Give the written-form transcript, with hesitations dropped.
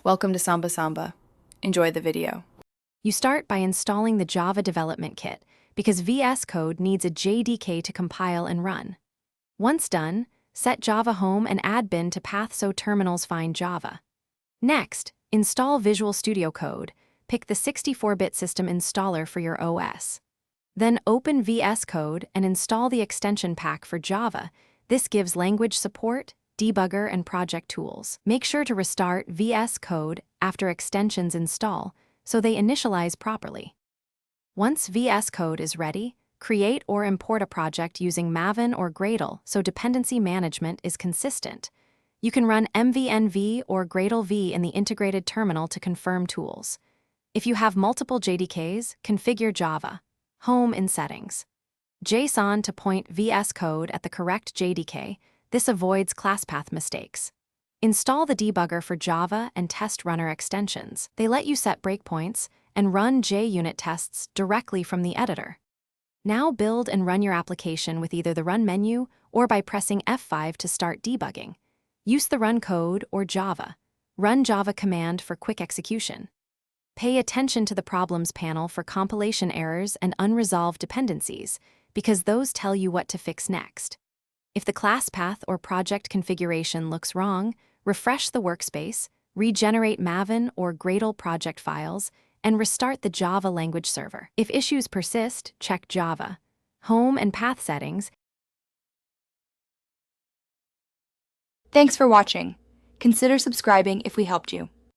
Welcome to Samba Samba. Enjoy the video. You start by installing the Java Development Kit because VS Code needs a JDK to compile and run. Once done, set Java Home and add bin to path so terminals find Java. Next, install Visual Studio Code. Pick the 64-bit system installer for your OS. Then open VS Code and install the extension pack for Java. This gives language support, debugger, and project tools. Make sure to restart VS Code after extensions install so they initialize properly. Once VS Code is ready, create or import a project using Maven or Gradle so dependency management is consistent. You can run mvenv or Gradle v in the integrated terminal to confirm tools. If you have multiple JDKs, configure Java Home in Settings. JSON to point VS Code at the correct JDK. This avoids class path mistakes. Install the debugger for Java and test runner extensions. They let you set breakpoints and run JUnit tests directly from the editor. Now build and run your application with either the Run menu or by pressing F5 to start debugging. Use the Run code or Java. Run Java command for quick execution. Pay attention to the Problems panel for compilation errors and unresolved dependencies, because those tell you what to fix next. If the class path or project configuration looks wrong, refresh the workspace, regenerate Maven or Gradle project files, and restart the Java language server. If issues persist, check Java Home and Path settings. Thanks for watching. Consider subscribing if we helped you.